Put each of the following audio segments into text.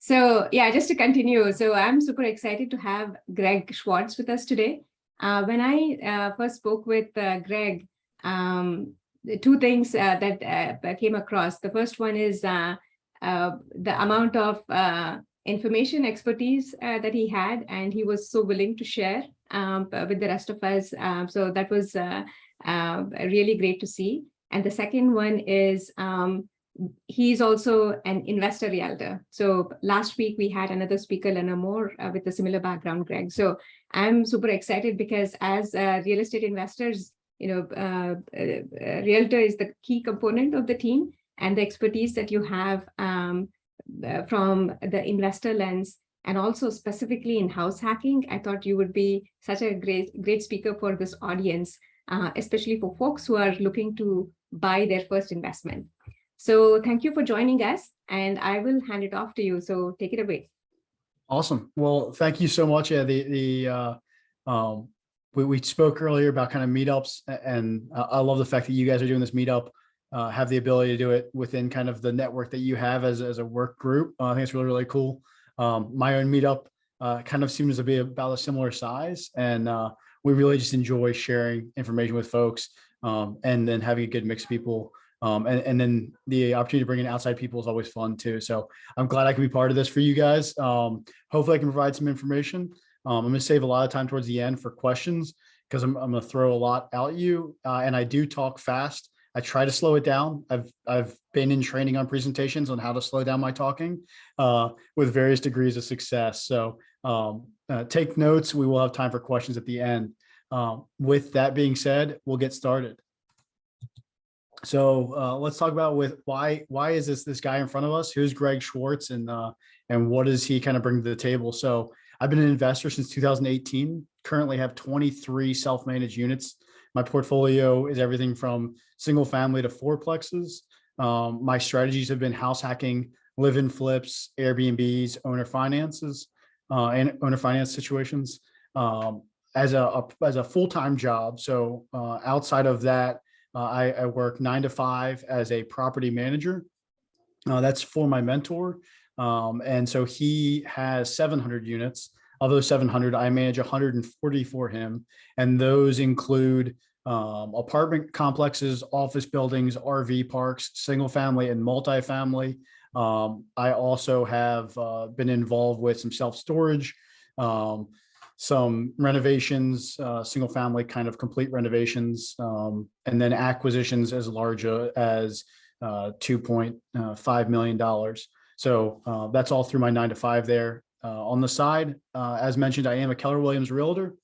So yeah, just to continue. So I'm super excited to have Greg Schwartz with us today. When I first spoke with Greg, the two things that came across. The first one is the amount of information expertise that he had, and he was so willing to share with the rest of us. So that was really great to see. And the second one is he's also an investor realtor. So last week we had another speaker, Lena Moore, with a similar background, Greg. So I'm super excited because as real estate investors, realtor is the key component of the team, and the expertise that you have from the investor lens, and also specifically in house hacking. I thought you would be such a great speaker for this audience, especially for folks who are looking to buy their first investment. So thank you for joining us, and I will hand it off to you. So take it away. Awesome. Well, thank you so much. Yeah, we spoke earlier about kind of meetups, and I love the fact that you guys are doing this meetup, have the ability to do it within kind of the network that you have as a work group. I think it's really, really cool. My own meetup kind of seems to be about a similar size, and we really just enjoy sharing information with folks, and then having a good mix of people. And then the opportunity to bring in outside people is always fun too. So I'm glad I can be part of this for you guys. Hopefully I can provide some information. I'm going to save a lot of time towards the end for questions, because I'm going to throw a lot at you. And I do talk fast. I try to slow it down. I've been in training on presentations on how to slow down my talking with various degrees of success. So take notes. We will have time for questions at the end. With that being said, we'll get started. So let's talk about why is this guy in front of us? Who's Greg Schwartz, and what does he kind of bring to the table? So I've been an investor since 2018. Currently have 23 self-managed units. My portfolio is everything from single family to fourplexes. My strategies have been house hacking, live-in flips, Airbnbs, owner finances, and owner finance situations as a full-time job. So outside of that, I work 9 to 5 as a property manager. That's for my mentor. And so he has 700 units. Of those 700, I manage 140 for him. And those include apartment complexes, office buildings, RV parks, single family and multifamily. I also have been involved with some self-storage, some renovations, single family kind of complete renovations, and then acquisitions as large as $2.5 million. So that's all through my 9 to 5 there. On the side, as mentioned, I am a Keller Williams Realtor.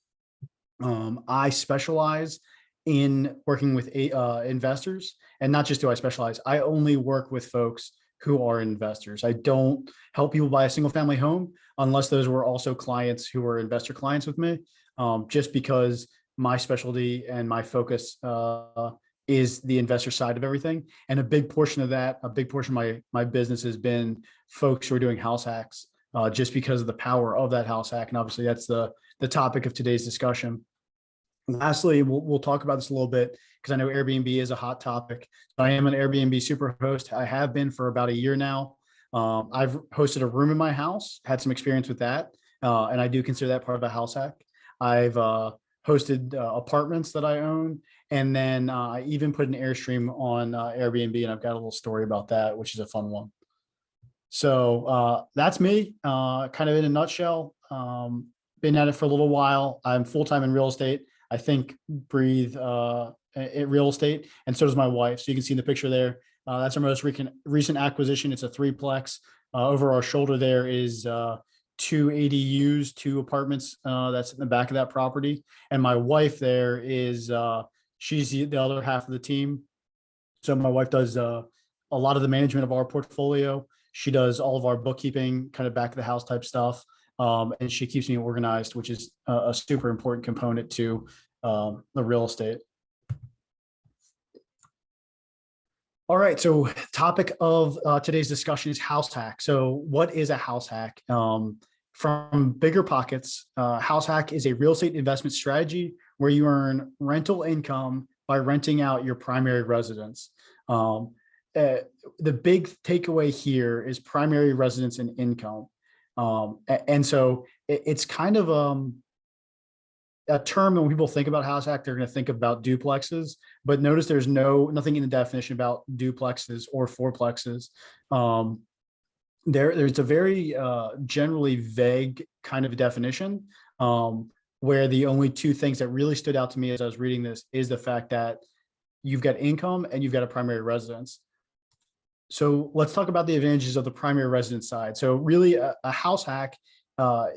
I specialize in working with investors, and not just do I specialize, I only work with folks who are investors. I don't help people buy a single family home unless those were also clients who were investor clients with me, just because my specialty and my focus is the investor side of everything. And a big portion of my business has been folks who are doing house hacks, just because of the power of that house hack. And obviously that's the topic of today's discussion. Lastly, we'll talk about this a little bit, because I know Airbnb is a hot topic. I am an Airbnb Superhost. I have been for about a year now. I've hosted a room in my house, had some experience with that, and I do consider that part of a house hack. I've hosted apartments that I own, and then I even put an Airstream on Airbnb, and I've got a little story about that, which is a fun one. So that's me, kind of in a nutshell. Been at it for a little while. I'm full-time in real estate. I think, breathe real estate, and so does my wife. So you can see in the picture there, that's our most recent acquisition. It's a threeplex. Over our shoulder there is 2 ADUs, 2 apartments that's in the back of that property. And my wife there is, she's the other half of the team. So my wife does a lot of the management of our portfolio. She does all of our bookkeeping, kind of back of the house type stuff. And she keeps me organized, which is a super important component to the real estate. All right, so topic of today's discussion is house hack. So what is a house hack? From Bigger Pockets, house hack is a real estate investment strategy where you earn rental income by renting out your primary residence. The big takeaway here is primary residence and income. And so it's kind of a term when people think about house hack, they're going to think about duplexes, but notice there's nothing in the definition about duplexes or fourplexes. There's a very generally vague kind of definition, where the only two things that really stood out to me as I was reading this is the fact that you've got income and you've got a primary residence. So let's talk about the advantages of the primary residence side. So really a house hack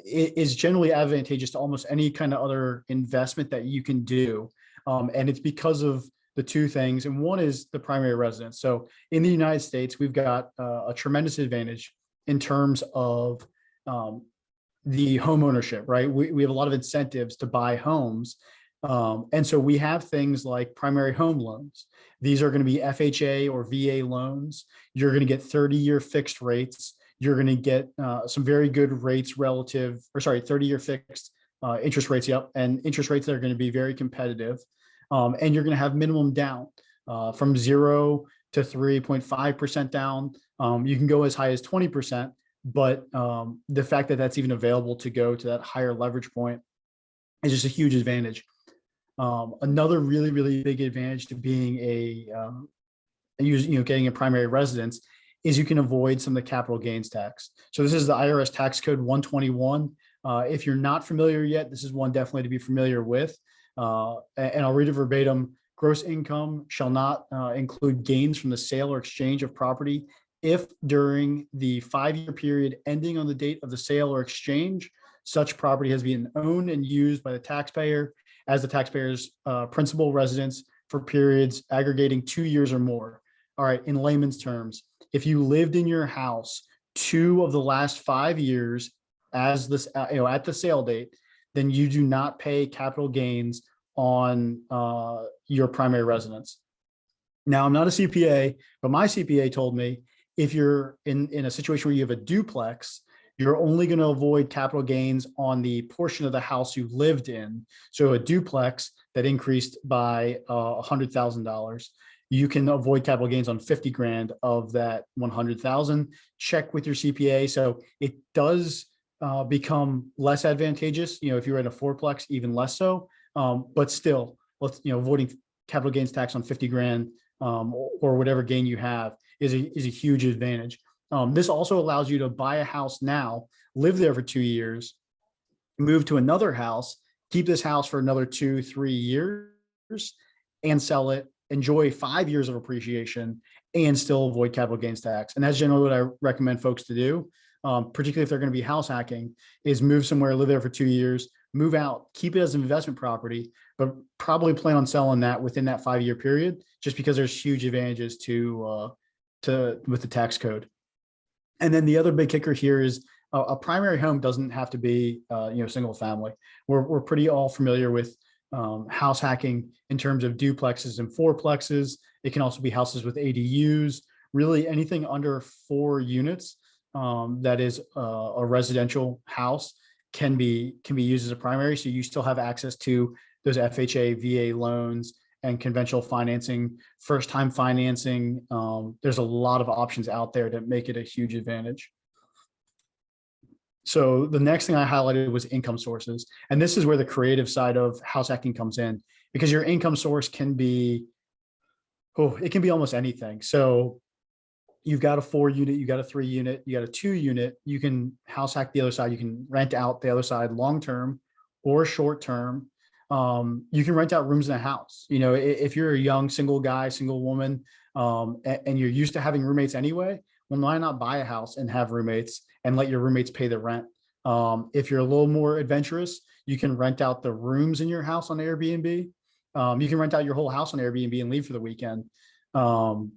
is generally advantageous to almost any kind of other investment that you can do. And it's because of the two things. And one is the primary residence. So in the United States, we've got a tremendous advantage in terms of the home ownership, right? We have a lot of incentives to buy homes. And so we have things like primary home loans. These are going to be FHA or VA loans. You're going to get 30-year fixed rates. You're going to get some very good rates 30-year fixed interest rates. Yep. And interest rates that are going to be very competitive. And you're going to have minimum down from 0 to 3.5% down. You can go as high as 20%, but the fact that that's even available to go to that higher leverage point is just a huge advantage. Another really, really big advantage to being getting a primary residence is you can avoid some of the capital gains tax. So this is the IRS tax code 121. If you're not familiar yet, this is one definitely to be familiar with. And I'll read it verbatim. Gross income shall not include gains from the sale or exchange of property if during the 5-year period ending on the date of the sale or exchange, such property has been owned and used by the taxpayer as the taxpayer's principal residence for periods aggregating 2 years or more. All right, in layman's terms, if you lived in your house 2 of the last 5 years as this, at the sale date, then you do not pay capital gains on your primary residence. Now, I'm not a CPA, but my CPA told me if you're in a situation where you have a duplex, you're only going to avoid capital gains on the portion of the house you lived in. So a duplex that increased by $100,000, you can avoid capital gains on 50 grand of that 100,000. Check with your CPA. So it does become less advantageous. If you're in a fourplex, even less so. But still, avoiding capital gains tax on 50 grand or whatever gain you have is a huge advantage. This also allows you to buy a house now, live there for 2 years, move to another house, keep this house for another 2-3 years, and sell it, enjoy 5 years of appreciation, and still avoid capital gains tax. And that's generally what I recommend folks to do, particularly if they're going to be house hacking, is move somewhere, live there for 2 years, move out, keep it as an investment property, but probably plan on selling that within that 5-year period, just because there's huge advantages with the tax code. And then the other big kicker here is a primary home doesn't have to be, single family. We're pretty all familiar with house hacking in terms of duplexes and fourplexes. It can also be houses with ADUs, really anything under 4 units that is a residential house can be used as a primary. So you still have access to those FHA, VA loans, and conventional financing, first-time financing. There's a lot of options out there that make it a huge advantage. So the next thing I highlighted was income sources. And this is where the creative side of house hacking comes in, because your income source can be, it can be almost anything. So you've got a 4-unit, you got a 3-unit, you got a 2-unit, you can house hack the other side. You can rent out the other side long-term or short-term. You can rent out rooms in a house. If you're a young single guy, single woman, and you're used to having roommates anyway, well, why not buy a house and have roommates and let your roommates pay the rent? If you're a little more adventurous, you can rent out the rooms in your house on Airbnb. You can rent out your whole house on Airbnb and leave for the weekend, or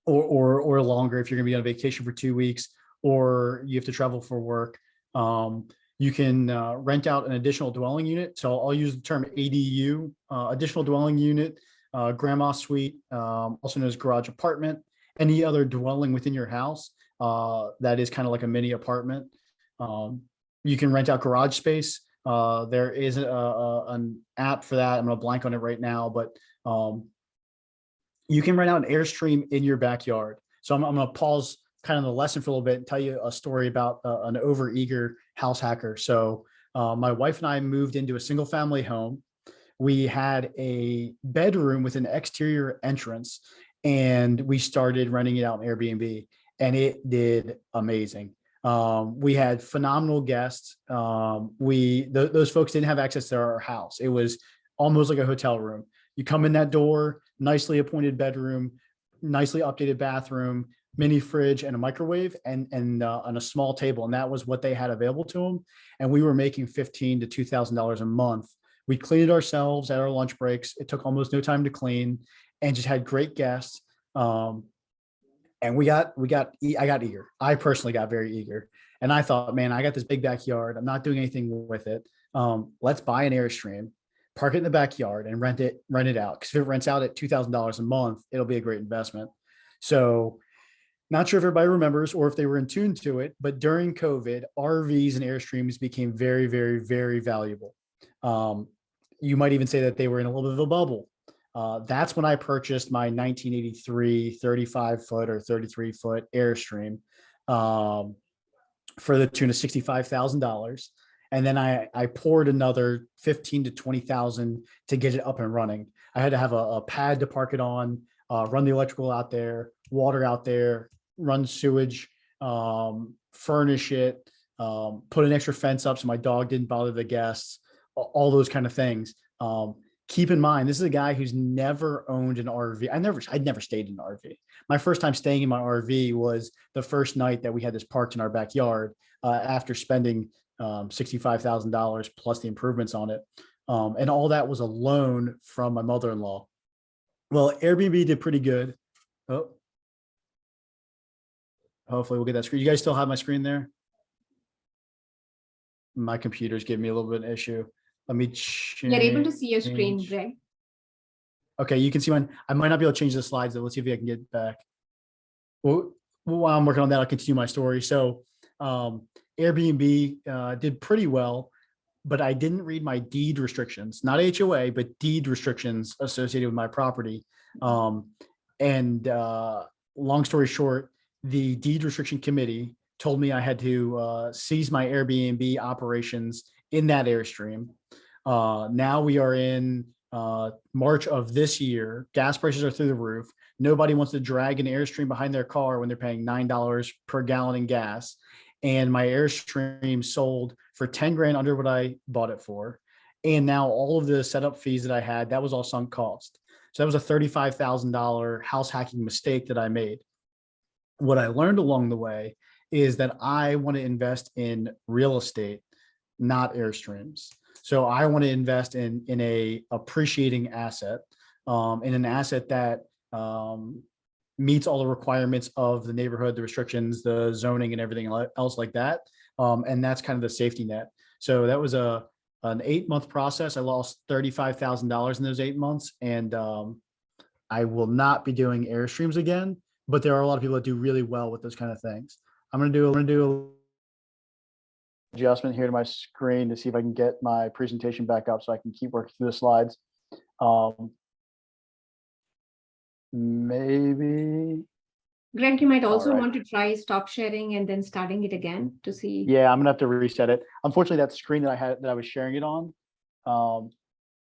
longer if you're going to be on vacation for 2 weeks, or you have to travel for work. You can rent out an additional dwelling unit. So I'll use the term ADU, additional dwelling unit, grandma suite, also known as garage apartment, any other dwelling within your house that is kind of like a mini apartment. You can rent out garage space. There is an app for that. I'm going to blank on it right now, but you can rent out an Airstream in your backyard. So I'm going to pause kind of the lesson for a little bit and tell you a story about an overeager house hacker. So my wife and I moved into a single family home. We had a bedroom with an exterior entrance, and we started renting it out on Airbnb, and it did amazing. We had phenomenal guests. Those folks didn't have access to our house. It was almost like a hotel room. You come in that door, nicely appointed bedroom, nicely updated bathroom, mini fridge, and a microwave, and on a small table. And that was what they had available to them. And we were making $1,500 to $2,000 a month. We cleaned it ourselves at our lunch breaks. It took almost no time to clean, and just had great guests. And I got eager. I personally got very eager. And I thought, man, I got this big backyard. I'm not doing anything with it. Let's buy an Airstream, park it in the backyard, and rent it out. Because if it rents out at $2,000 a month, it'll be a great investment. So not sure if everybody remembers or if they were in tune to it, but during COVID, RVs and Airstreams became very, very, very valuable. You might even say that they were in a little bit of a bubble. That's when I purchased my 1983 35-foot or 33-foot Airstream for the tune of $65,000. And then I poured another 15 to 20,000 to get it up and running. I had to have a pad to park it on, run the electrical out there, water out there, run sewage, furnish it, put an extra fence up so my dog didn't bother the guests, all those kind of things. Keep in mind, this is a guy who's never owned an RV. I'd never stayed in an RV. My first time staying in my RV was the first night that we had this parked in our backyard after spending $65,000 plus the improvements on it. And all that was a loan from my mother-in-law. Well, Airbnb did pretty good. Oh, hopefully we'll get that screen. You guys still have my screen there? My computer's giving me a little bit of an issue. Let me change. You're able to see your screen, Greg. Okay, you can see mine. I might not be able to change the slides though. Let's see if I can get back. Well, while I'm working on that, I'll continue my story. So Airbnb did pretty well, but I didn't read my deed restrictions, not HOA, but deed restrictions associated with my property. And long story short, the deed restriction committee told me I had to cease my Airbnb operations in that Airstream. Now we are in March of this year. Gas prices are through the roof. Nobody wants to drag an Airstream behind their car when they're paying $9 per gallon in gas. And my Airstream sold for 10 grand under what I bought it for. And now all of the setup fees that I had, that was all sunk cost. So that was a $35,000 house hacking mistake that I made. What I learned along the way is that I want to invest in real estate, not Airstreams. So I want to invest in a appreciating asset, in an asset that meets all the requirements of the neighborhood, the restrictions, the zoning, and everything else like that. And that's kind of the safety net. So that was an 8-month process. I lost $35,000 in those 8 months, and I will not be doing Airstreams again. But there are a lot of people that do really well with those kind of things. I'm going to do adjustment here to my screen to see if I can get my presentation back up so I can keep working through the slides. Maybe. Greg, you might also want to try stop sharing and then starting it again to see. Yeah, I'm gonna have to reset it. Unfortunately, that screen that I was sharing it on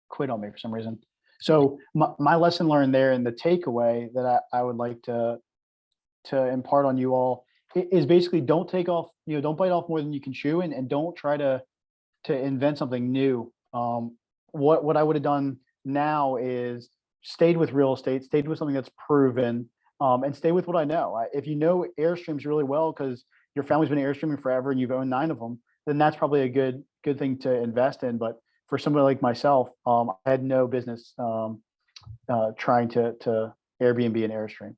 quit on me for some reason. So my lesson learned there, and the takeaway that I would like to impart on you all is basically don't bite off more than you can chew, and don't try to invent something new. What I would have done now is stayed with real estate, stayed with something that's proven, and stay with what I know. If you know Airstreams really well because your family's been Airstreaming forever and you've owned 9 of them, then that's probably a good thing to invest in. But for somebody like myself, I had no business trying to Airbnb an Airstream.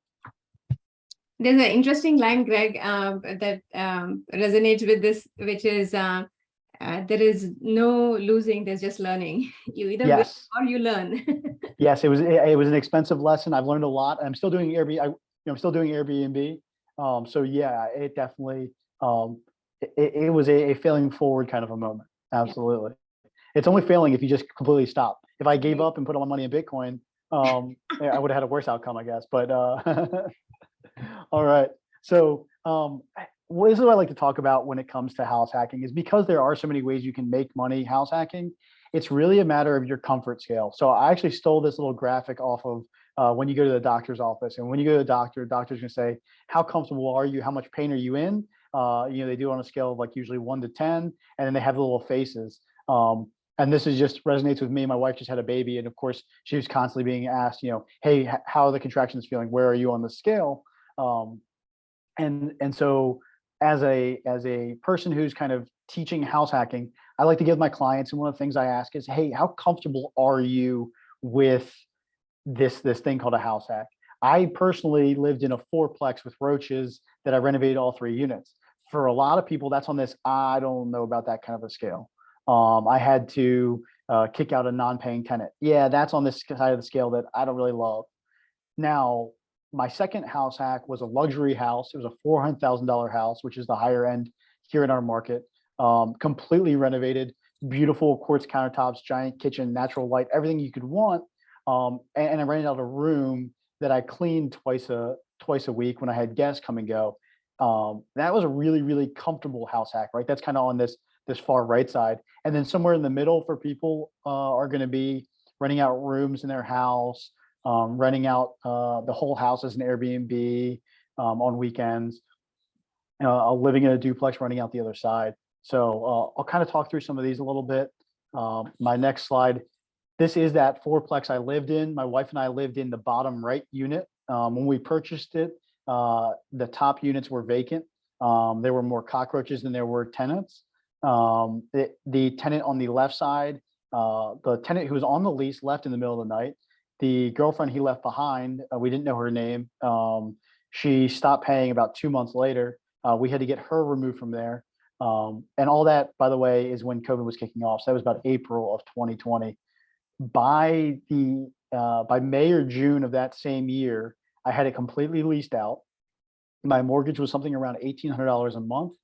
There's an interesting line, Greg, that resonates with this, which is there is no losing, there's just learning. You either win or you learn. Yes, it was an expensive lesson. I've learned a lot. I'm still doing Airbnb. I'm still doing Airbnb. So yeah, it definitely it was a failing forward kind of a moment. Absolutely. Yeah. It's only failing if you just completely stop. If I gave up and put all my money in Bitcoin, I would have had a worse outcome, I guess. But all right. So This is what I like to talk about when it comes to house hacking is because there are so many ways you can make money house hacking. It's really a matter of your comfort scale. So I actually stole this little graphic off of when you go to the doctor's office. And when you go to the doctor's going to say, how comfortable are you? How much pain are you in? They do it on a scale of like usually 1 to 10, and then they have the little faces. And this is just resonates with me. My wife just had a baby, and of course, she was constantly being asked, hey, how are the contractions feeling? Where are you on the scale? And so as a person who's kind of teaching house hacking, I like to give my clients, and one of the things I ask is, hey, how comfortable are you with this thing called a house hack? I personally lived in a fourplex with roaches that I renovated all 3 units. For a lot of people, that's on this, I don't know about that kind of a scale. I had to kick out a non-paying tenant. Yeah, that's on this side of the scale that I don't really love. Now, my second house hack was a luxury house. It was a $400,000 house, which is the higher end here in our market. Completely renovated, beautiful quartz countertops, giant kitchen, natural light, everything you could want. And I rented out a room that I cleaned twice a week when I had guests come and go. That was a really, really comfortable house hack, right? That's kind of on this far right side. And then somewhere in the middle for people are going to be renting out rooms in their house, renting out the whole house as an Airbnb on weekends, living in a duplex, renting out the other side. So I'll kind of talk through some of these a little bit. My next slide, this is that fourplex I lived in. My wife and I lived in the bottom right unit. When we purchased it, the top units were vacant. There were more cockroaches than there were tenants. The tenant on the left side, the tenant who was on the lease left in the middle of the night. The girlfriend he left behind, we didn't know her name. She stopped paying about 2 months later. We had to get her removed from there. And all that, by the way, is when COVID was kicking off. So that was about April of 2020. By May or June of that same year, I had it completely leased out. My mortgage was something around $1,800 a month.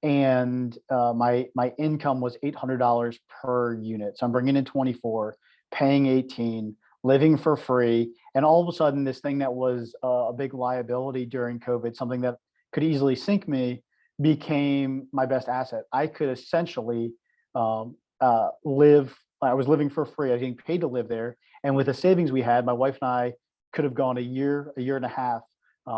And my income was $800 per unit. So I'm bringing in 24, paying 18, living for free. And all of a sudden, this thing that was a big liability during COVID, something that could easily sink me, became my best asset. I could essentially live. I was living for free. I was getting paid to live there. And with the savings we had, my wife and I could have gone a year and a half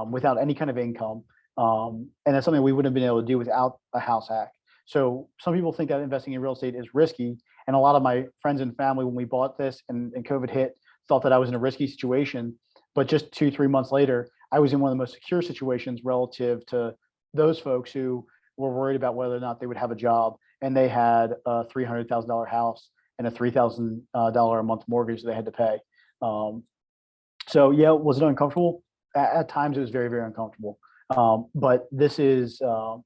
without any kind of income. And that's something we wouldn't have been able to do without a house hack. So some people think that investing in real estate is risky. And a lot of my friends and family, when we bought this and COVID hit, thought that I was in a risky situation. But just 2-3 months later, I was in one of the most secure situations relative to those folks who were worried about whether or not they would have a job. And they had a $300,000 house and a $3,000 a month mortgage they had to pay. So yeah, was it uncomfortable? At times it was very, very uncomfortable. But this is, the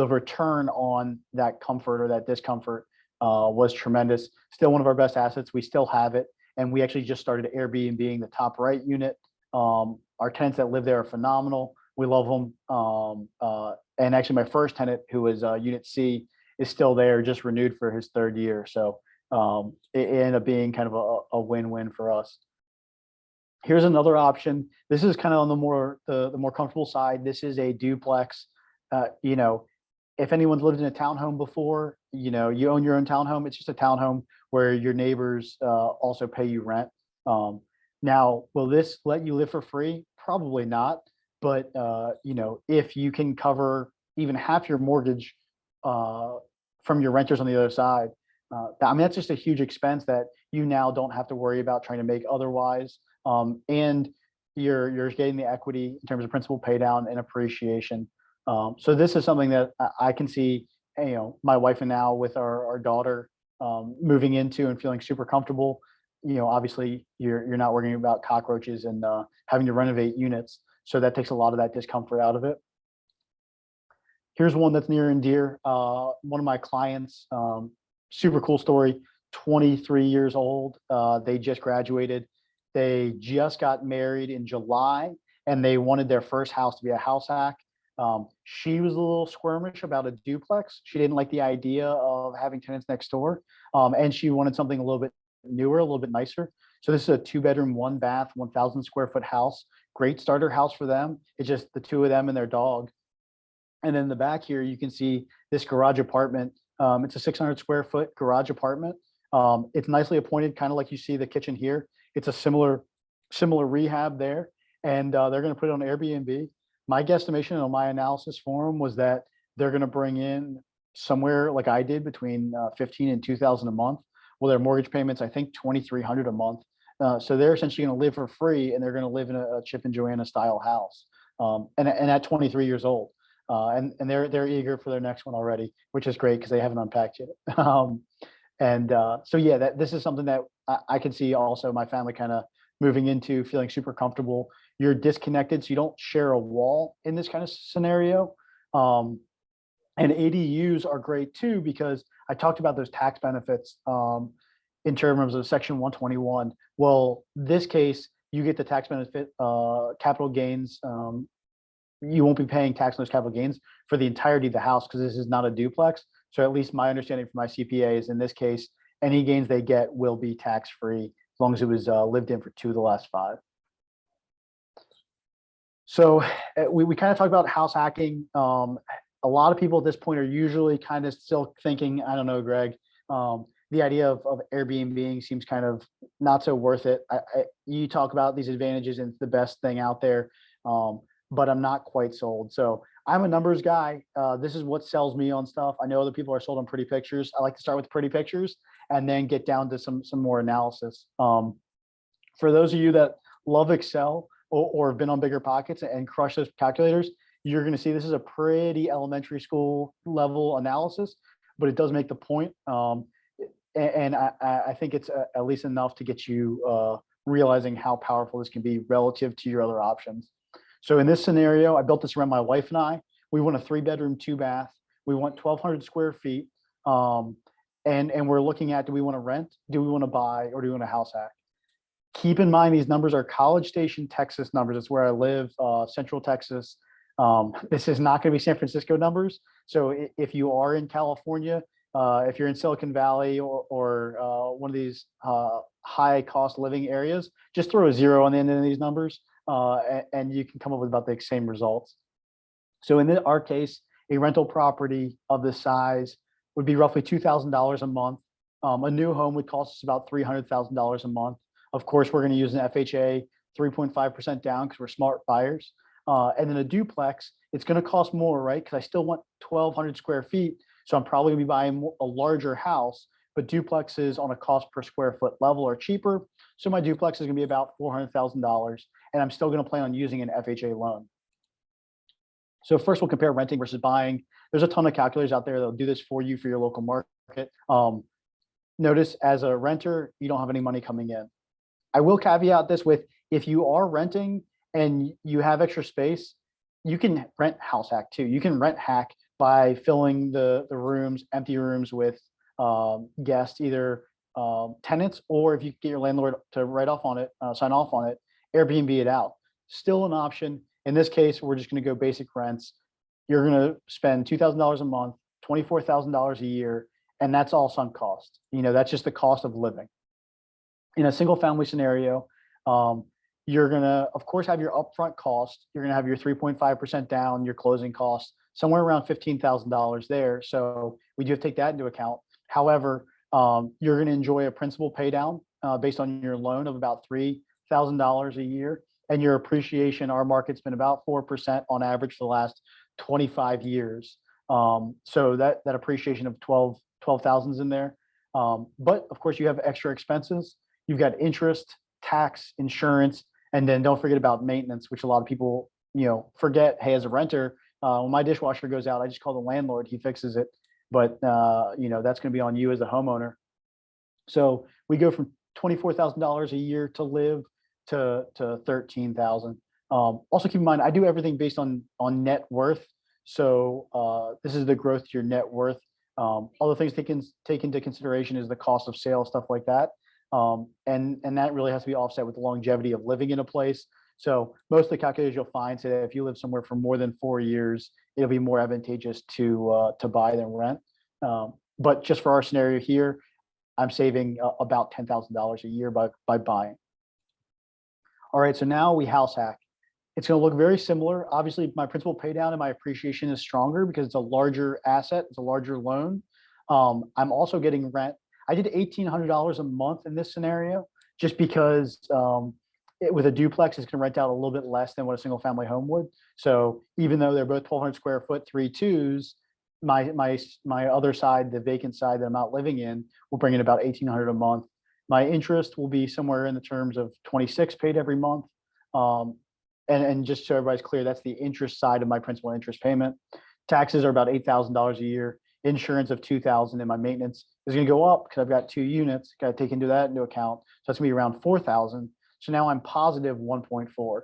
return on that comfort or that discomfort was tremendous. Still one of our best assets. We still have it. And we actually just started Airbnb the top right unit. Our tenants that live there are phenomenal. We love them. And actually my first tenant, who was unit C, is still there, just renewed for his 3rd year. So it ended up being kind of a win-win for us. Here's another option. This is kind of on the more comfortable side. This is a duplex. If anyone's lived in a townhome before, you own your own townhome. It's just a townhome where your neighbors also pay you rent. Now, will this let you live for free? Probably not. But if you can cover even half your mortgage from your renters on the other side, that's just a huge expense that you now don't have to worry about trying to make otherwise. And you're getting the equity in terms of principal pay down and appreciation. So this is something that I can see, my wife and now with our daughter moving into and feeling super comfortable. Obviously you're not worrying about cockroaches and having to renovate units. So that takes a lot of that discomfort out of it. Here's one that's near and dear. One of my clients, super cool story, 23 years old. They just graduated. They just got married in July and they wanted their first house to be a house hack. She was a little squirmish about a duplex. She didn't like the idea of having tenants next door. And she wanted something a little bit newer, a little bit nicer. So this is a 2-bedroom, 1-bath, 1,000 square foot house, great starter house for them. It's just the two of them and their dog. And then in the back here, you can see this garage apartment. It's a 600 square foot garage apartment. It's nicely appointed, kind of like you see the kitchen here. It's a similar rehab there, and they're going to put it on Airbnb. My guesstimation on my analysis for them was that they're going to bring in somewhere like I did between 15 and 2,000 a month. Well, their mortgage payments, I think 2,300 a month. So they're essentially going to live for free, and they're going to live in a Chip and Joanna style house, and at 23 years old. And they're eager for their next one already, which is great because they haven't unpacked yet. So yeah, this is something that I can see also my family kind of moving into, feeling super comfortable. You're disconnected, so you don't share a wall in this kind of scenario. And ADUs are great too, because I talked about those tax benefits in terms of Section 121. Well, this case, you get the tax benefit, capital gains. You won't be paying tax on those capital gains for the entirety of the house because this is not a duplex. So at least my understanding from my CPA is in this case, any gains they get will be tax-free as long as it was lived in for 2 of the last 5. So we kind of talked about house hacking. A lot of people at this point are usually kind of still thinking, I don't know, Greg, the idea of Airbnb seems kind of not so worth it. You talk about these advantages and it's the best thing out there, but I'm not quite sold. So I'm a numbers guy. This is what sells me on stuff. I know other people are sold on pretty pictures. I like to start with pretty pictures and then get down to some more analysis. For those of you that love Excel or have been on Bigger Pockets and crush those calculators, you're going to see this is a pretty elementary school level analysis, but it does make the point. And I think it's at least enough to get you realizing how powerful this can be relative to your other options. So in this scenario, I built this around my wife and I. We want a 3-bedroom, 2-bath. We want 1,200 square feet. And we're looking at, do we want to rent? Do we want to buy? Or do we want a house hack? Keep in mind, these numbers are College Station, Texas numbers. It's where I live, Central Texas. This is not going to be San Francisco numbers. So if you are in California, if you're in Silicon Valley or one of these high cost living areas, just throw a 0 on the end of these numbers and you can come up with about the same results. So in our case, a rental property of this size would be roughly $2,000 a month. A new home would cost us about $300,000 a month. Of course, we're going to use an FHA 3.5% down because we're smart buyers. And then a duplex, it's going to cost more, right? Because I still want 1,200 square feet. So I'm probably going to be buying a larger house, but duplexes on a cost per square foot level are cheaper. So my duplex is going to be about $400,000, and I'm still going to plan on using an FHA loan. So first we'll compare renting versus buying. There's a ton of calculators out there that'll do this for you for your local market. Notice as a renter, you don't have any money coming in. I will caveat this with, if you are renting and you have extra space, you can rent house hack too. You can rent hack by filling the rooms, empty rooms with guests, either tenants, or if you get your landlord to write off on it, sign off on it, Airbnb it out. Still an option. In this case, we're just going to go basic rents. You're going to spend $2,000 a month, $24,000 a year, and that's all sunk cost. You know, that's just the cost of living. In a single family scenario, you're going to, of course, have your upfront cost. You're going to have your 3.5% down, your closing costs, somewhere around $15,000 there. So we do have to take that into account. However, you're going to enjoy a principal pay down based on your loan of about $3,000 a year. And your appreciation, our market's been about 4% on average for the last 25 years. So that appreciation of 12,000 is in there. But of course, you have extra expenses. You've got interest, tax, insurance, and then don't forget about maintenance, which a lot of people, forget. Hey, as a renter, when my dishwasher goes out, I just call the landlord, he fixes it. But that's going to be on you as a homeowner. So we go from $24,000 a year to live to $13,000. Also keep in mind, I do everything based on net worth. So this is the growth to your net worth. Other things take into consideration is the cost of sale, stuff like that. And that really has to be offset with the longevity of living in a place. So most of the calculators you'll find say that if you live somewhere for more than 4 years, it'll be more advantageous to buy than rent. But just for our scenario here, I'm saving about $10,000 a year by buying. All right, so now we house hack. It's going to look very similar. Obviously, my principal pay down and my appreciation is stronger because it's a larger asset. It's a larger loan. I'm also getting rent. I did $1,800 a month in this scenario just because with a duplex, it's going to rent out a little bit less than what a single family home would. So even though they're both 1,200 square foot, 3 2s, my other side, the vacant side that I'm not living in, will bring in about 1,800 a month. My interest will be somewhere in the terms of 26 paid every month. And just so everybody's clear, that's the interest side of my principal and interest payment. Taxes are about $8,000 a year. Insurance of $2,000, and my maintenance is going to go up because I've got 2 units. Got to take into account. So that's going to be around $4,000. So now I'm positive 1.4.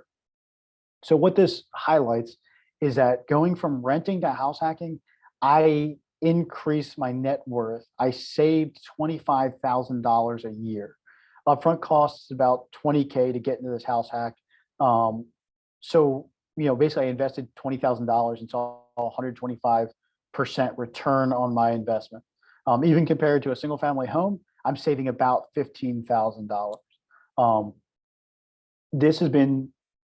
So what this highlights is that going from renting to house hacking, I increased my net worth. I saved $25,000 a year. Upfront costs about $20K to get into this house hack. So, basically I invested $20,000 and saw 125% return on my investment. Even compared to a single family home, I'm saving about $15,000. This has been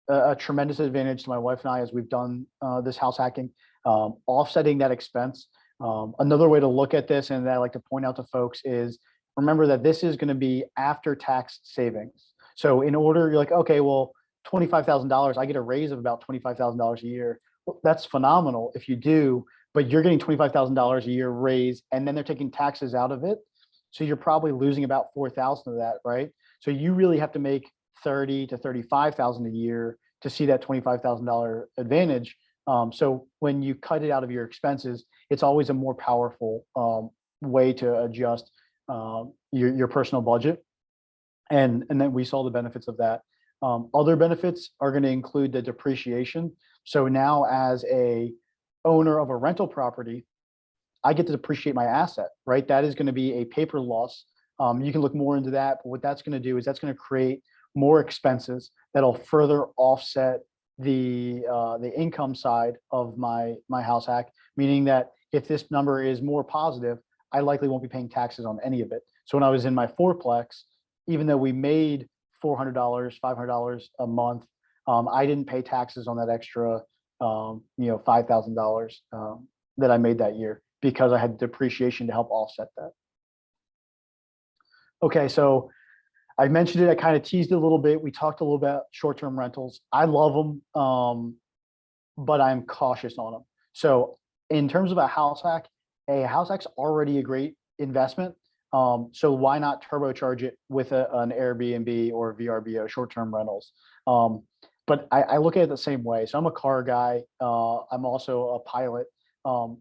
a tremendous advantage to my wife and I as we've done this house hacking, offsetting that expense. Another way to look at this, and that I like to point out to folks, is remember that this is going to be after tax savings. So in order, you're like, okay, well, $25,000, I get a raise of about $25,000 a year. Well, that's phenomenal if you do, but you're getting $25,000 a year raise, and then they're taking taxes out of it. So you're probably losing about 4,000 of that, right? So you really have to make 30 to 35,000 a year to see that $25,000 advantage. So when you cut it out of your expenses, it's always a more powerful way to adjust your personal budget. And then we saw the benefits of that. Other benefits are going to include the depreciation. So now as a owner of a rental property, I get to depreciate my asset, right? That is going to be a paper loss. You can look more into that, but what that's going to do is that's going to create more expenses that'll further offset the income side of my house hack, meaning that if this number is more positive, I likely won't be paying taxes on any of it. So when I was in my fourplex, even though we made $400, $500 a month, I didn't pay taxes on that extra, $5,000 that I made that year because I had depreciation to help offset that. Okay, so I mentioned it, I kind of teased it a little bit. We talked a little about short-term rentals. I love them, but I'm cautious on them. So in terms of a house hack's already a great investment. So why not turbocharge it with an Airbnb or VRBO, short-term rentals? But I look at it the same way. So I'm a car guy. I'm also a pilot.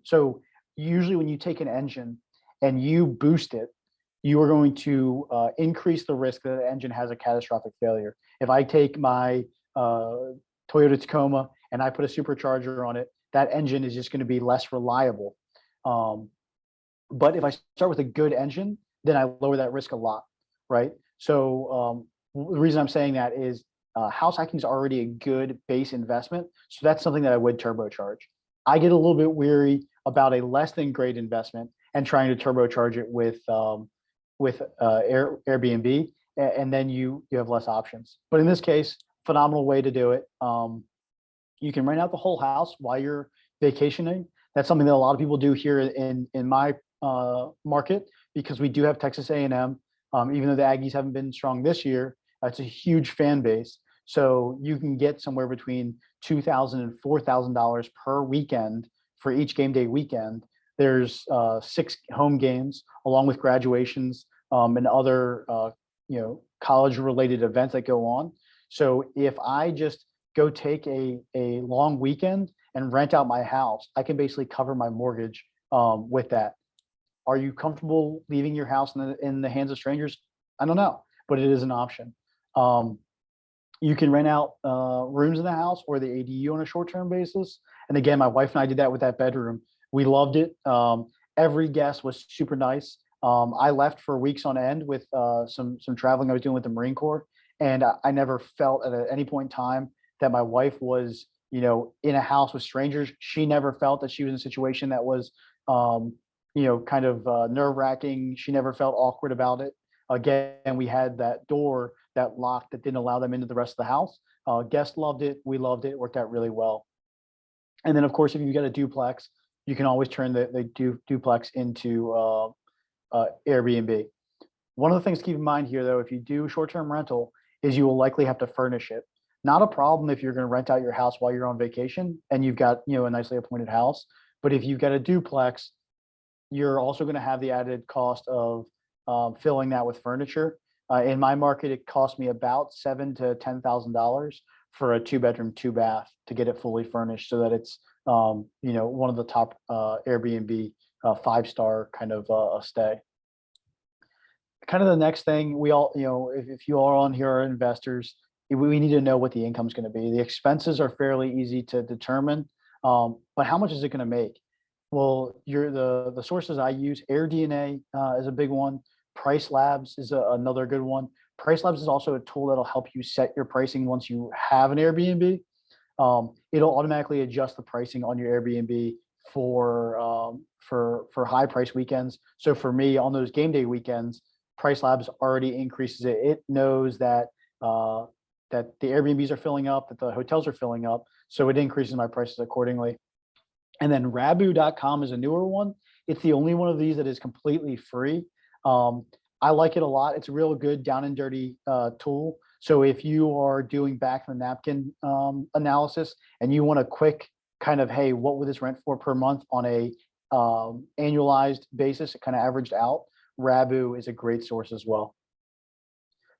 So usually when you take an engine and you boost it, you are going to increase the risk that the engine has a catastrophic failure. If I take my Toyota Tacoma and I put a supercharger on it, that engine is just going to be less reliable. But if I start with a good engine, then I lower that risk a lot, right? So the reason I'm saying that is house hacking is already a good base investment. So that's something that I would turbocharge. I get a little bit weary about a less than great investment and trying to turbocharge it with Airbnb, and then you have less options. But in this case, phenomenal way to do it. You can rent out the whole house while you're vacationing. That's something that a lot of people do here in my market because we do have Texas A&M. Even though the Aggies haven't been strong this year, it's a huge fan base. So you can get somewhere between $2,000 and $4,000 per weekend for each game day weekend. There's 6 home games along with graduations and other college related events that go on. So if I just go take a long weekend and rent out my house, I can basically cover my mortgage with that. Are you comfortable leaving your house in the hands of strangers? I don't know, but it is an option. You can rent out rooms in the house or the ADU on a short-term basis. And again, my wife and I did that with that bedroom. We loved it. Every guest was super nice. I left for weeks on end with some traveling I was doing with the Marine Corps, and I never felt at any point in time that my wife was, in a house with strangers. She never felt that she was in a situation that was, kind of nerve-wracking. She never felt awkward about it. Again, we had that door that locked that didn't allow them into the rest of the house. Guests loved it. We loved it. It worked out really well. And then, of course, if you get a duplex, you can always turn the duplex into Airbnb. One of the things to keep in mind here, though, if you do short-term rental, is you will likely have to furnish it. Not a problem if you're going to rent out your house while you're on vacation and you've got, a nicely appointed house. But if you've got a duplex, you're also going to have the added cost of filling that with furniture. In my market, it cost me about $7,000 to $10,000 for a 2-bedroom, 2-bath to get it fully furnished, so that it's one of the top Airbnb 5-star kind of a stay. Kind of the next thing, we all, if you all on here are investors, we need to know what the income is going to be. The expenses are fairly easy to determine, but how much is it going to make? Well, the sources I use, AirDNA is a big one. Price Labs is another good one. Price Labs is also a tool that'll help you set your pricing once you have an Airbnb. It'll automatically adjust the pricing on your Airbnb for high price weekends. So for me, on those game day weekends, Price Labs already increases it. It knows that that the Airbnbs are filling up, that the hotels are filling up, so it increases my prices accordingly. And then Rabu.com is a newer one. It's the only one of these that is completely free. I like it a lot. It's a real good down and dirty tool. So if you are doing back of the napkin analysis and you want a quick kind of, hey, what would this rent for per month on a annualized basis, it kind of averaged out, Rabu is a great source as well.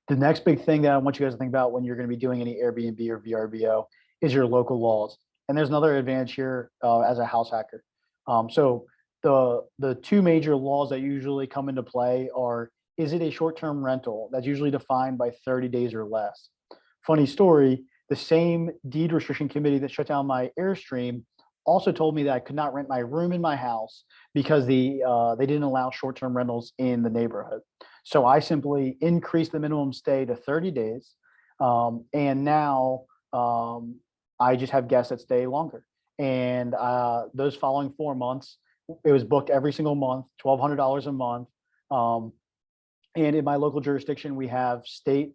The next big thing that I want you guys to think about when you're going to be doing any Airbnb or VRBO is your local laws. And there's another advantage here as a house hacker. So the two major laws that usually come into play are, is it a short-term rental? That's usually defined by 30 days or less. Funny story, the same deed restriction committee that shut down my Airstream also told me that I could not rent my room in my house because they didn't allow short-term rentals in the neighborhood. So I simply increased the minimum stay to 30 days. And now I just have guests that stay longer. And those following 4 months, it was booked every single month, $1,200 a month. And in my local jurisdiction, we have state,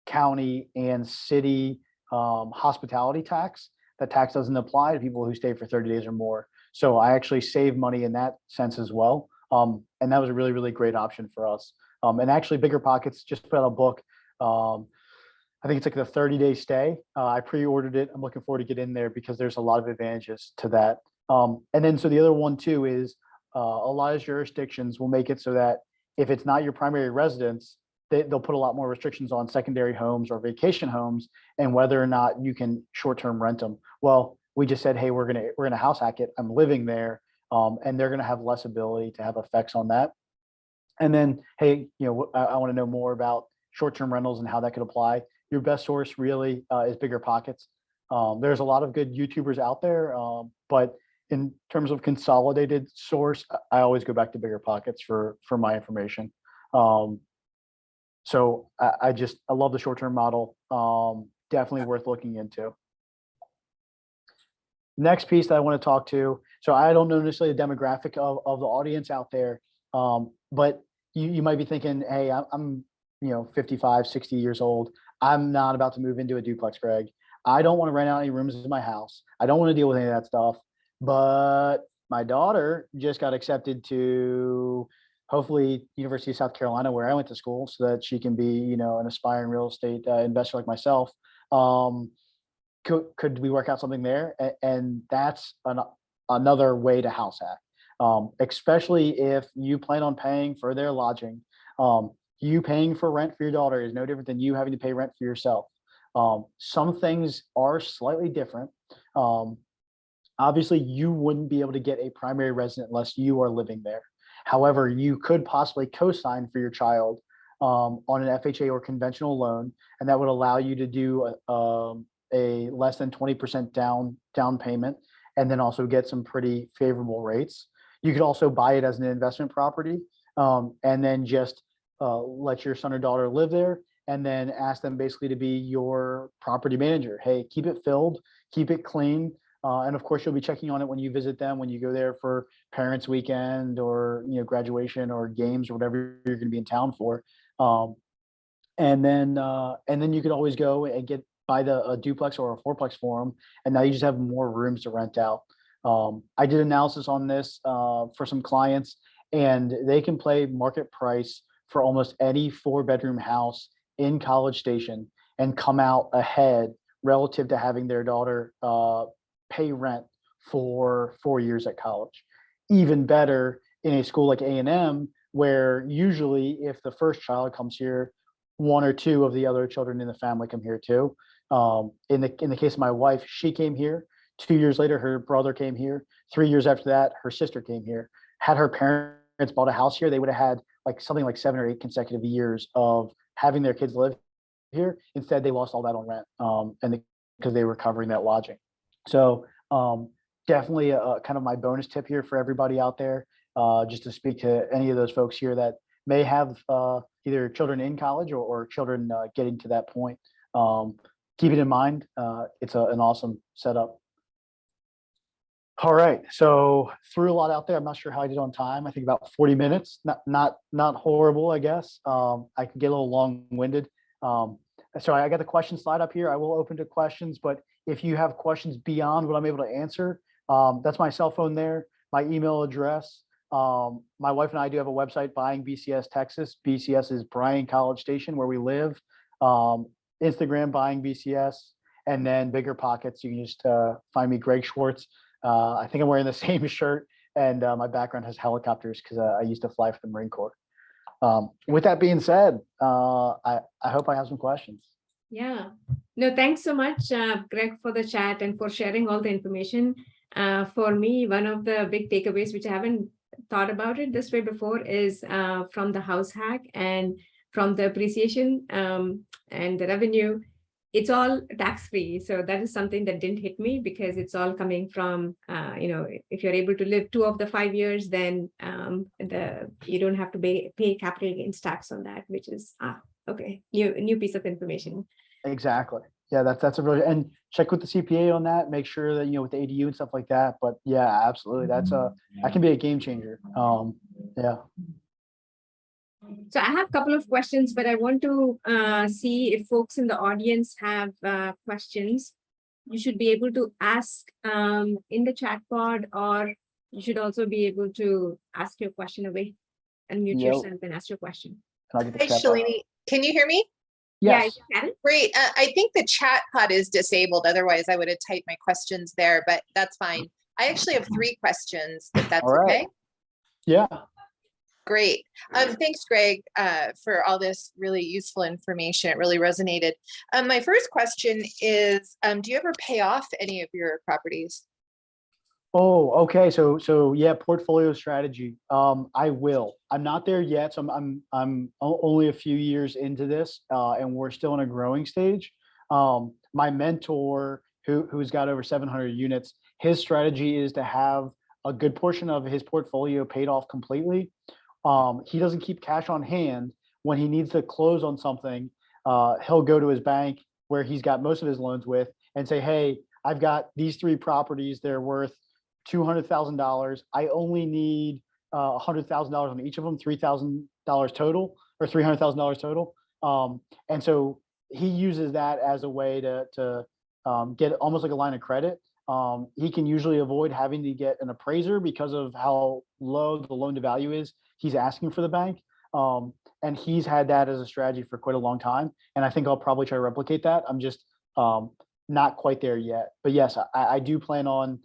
county, and city hospitality tax. That tax doesn't apply to people who stay for 30 days or more. So I actually save money in that sense as well. And that was a really, really great option for us. And actually, Bigger Pockets just put out a book. I think it's like the 30-day stay. I pre-ordered it. I'm looking forward to get in there because there's a lot of advantages to that. And then so the other one too is a lot of jurisdictions will make it so that if it's not your primary residence, they'll put a lot more restrictions on secondary homes or vacation homes and whether or not you can short-term rent them. Well, we just said, hey, we're gonna house hack it. I'm living there, and they're gonna have less ability to have effects on that. And then, hey, I want to know more about short-term rentals and how that could apply. Your best source really is Bigger Pockets. There's a lot of good YouTubers out there, but in terms of consolidated source, I always go back to Bigger Pockets for my information. So I love the short-term model. Definitely worth looking into. Next piece that I want to talk to. So I don't know necessarily the demographic of the audience out there, but you might be thinking, hey, I'm 55, 60 years old. I'm not about to move into a duplex, Greg. I don't want to rent out any rooms in my house. I don't want to deal with any of that stuff. But my daughter just got accepted to hopefully University of South Carolina, where I went to school, so that she can be, an aspiring real estate investor like myself. Could we work out something there? And that's another way to house hack, especially if you plan on paying for their lodging. You paying for rent for your daughter is no different than you having to pay rent for yourself. Some things are slightly different. Obviously, you wouldn't be able to get a primary resident unless you are living there. However, you could possibly co-sign for your child on an FHA or conventional loan, and that would allow you to do a less than 20% down payment, and then also get some pretty favorable rates. You could also buy it as an investment property, and then just let your son or daughter live there, and then ask them basically to be your property manager. Hey, keep it filled, keep it clean. And of course, you'll be checking on it when you visit them, when you go there for parents' weekend or graduation or games or whatever you're going to be in town for. And then you could always go and get buy a duplex or a fourplex for them, and now you just have more rooms to rent out. I did analysis on this for some clients, and they can play market price for almost any 4-bedroom house in College Station and come out ahead relative to having their daughter pay rent for 4 years at college. Even better in a school like A&M, where usually if the first child comes here, 1 or 2 of the other children in the family come here too. In the case of my wife, she came here. 2 years later, her brother came here. 3 years after that, her sister came here. Had her parents bought a house here, they would have had like something like 7 or 8 consecutive years of having their kids live here. Instead, they lost all that on rent, because they were covering that lodging. So definitely kind of my bonus tip here for everybody out there, just to speak to any of those folks here that may have either children in college or children getting to that point. Keep it in mind. It's an awesome setup. All right, so threw a lot out there. I'm not sure how I did on time. I think about 40 minutes. Not horrible, I guess. I can get a little long-winded. So I got the question slide up here. I will open to questions, but if you have questions beyond what I'm able to answer, that's my cell phone there, my email address. My wife and I do have a website, Buying BCS Texas. BCS is Bryan College Station, where we live. Instagram, Buying BCS, and then Bigger Pockets. You can just find me, Greg Schwartz. I think I'm wearing the same shirt, and my background has helicopters because I used to fly for the Marine Corps. With that being said, I hope I have some questions. Yeah. No, thanks so much, Greg, for the chat and for sharing all the information. For me, one of the big takeaways, which I haven't thought about it this way before, is from the house hack and from the appreciation and the revenue. It's all tax-free. So that is something that didn't hit me because it's all coming from, if you're able to live 2 of the 5 years, then you don't have to pay capital gains tax on that, which is, okay, new piece of information. Exactly. Yeah, that's a really, and check with the CPA on that, make sure that, with the ADU and stuff like that. But yeah, absolutely. That can be a game changer. Yeah. So I have a couple of questions, but I want to see if folks in the audience have questions. You should be able to ask in the chat pod, or you should also be able to ask your question away, unmute yourself and ask your question. Can I get the Hi, chat pod? Shalini. Can you hear me? Yes. Yeah, you can. Great. I think the chat pod is disabled. Otherwise, I would have typed my questions there, but that's fine. I actually have 3 questions, if that's All right. okay. Yeah. Great. Thanks, Greg, for all this really useful information. It really resonated. My first question is, do you ever pay off any of your properties? Oh, okay. So yeah, portfolio strategy. I will. I'm not there yet. So I'm only a few years into this, and we're still in a growing stage. My mentor, who's got over 700 units, his strategy is to have a good portion of his portfolio paid off completely. He doesn't keep cash on hand. When he needs to close on something, he'll go to his bank where he's got most of his loans with and say, hey, I've got these 3 properties. They're worth $200,000. I only need $100,000 on each of them, $3,000 total, or $300,000 total. And so he uses that as a way to get almost like a line of credit. He can usually avoid having to get an appraiser because of how low the loan to value is he's asking for the bank. And he's had that as a strategy for quite a long time. And I think I'll probably try to replicate that. I'm just not quite there yet. But yes, I do plan on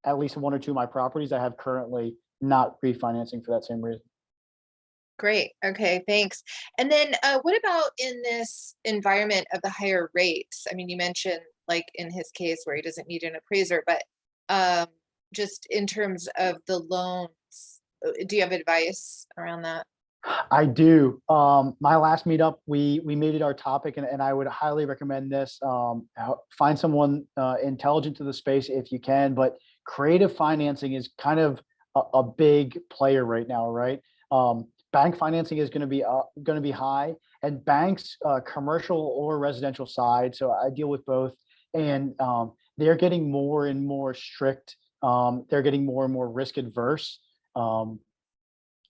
at least 1 or 2 of my properties I have currently not refinancing for that same reason. Great. Okay, thanks. And then what about in this environment of the higher rates? I mean, you mentioned like in his case where he doesn't need an appraiser, but just in terms of the loans, do you have advice around that? I do. My last meetup, we made it our topic, and I would highly recommend this. Find someone intelligent to the space if you can, but creative financing is kind of a big player right now, right? Bank financing is going to be high, and banks, commercial or residential side. So I deal with both, and they're getting more and more strict. They're getting more and more risk adverse.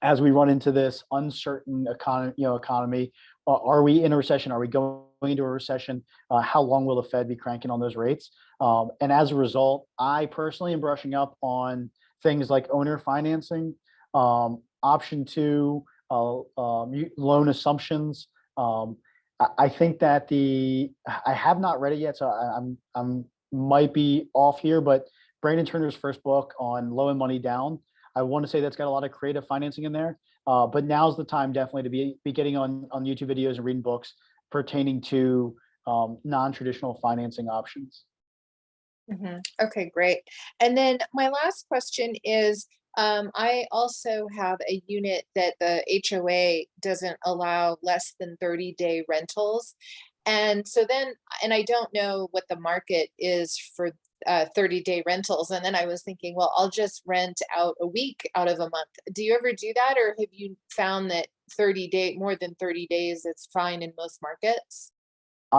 as we run into this uncertain economy, are we in a recession? Are we going into a recession? How long will the Fed be cranking on those rates? And as a result, I personally am brushing up on things like owner financing, option two, loan assumptions. I think that I have not read it yet, so I'm might be off here, but Brandon Turner's first book on low and money down, I want to say that's got a lot of creative financing in there. But now's the time definitely to be getting on YouTube videos and reading books pertaining to non-traditional financing options. Okay, great. And then my last question is, I also have a unit that the HOA doesn't allow less than 30-day rentals. And so then, and I don't know what the market is for 30-day rentals. And then I was thinking, well, I'll just rent out a week out of a month. Do you ever do that? Or have you found that more than 30 days, it's fine in most markets?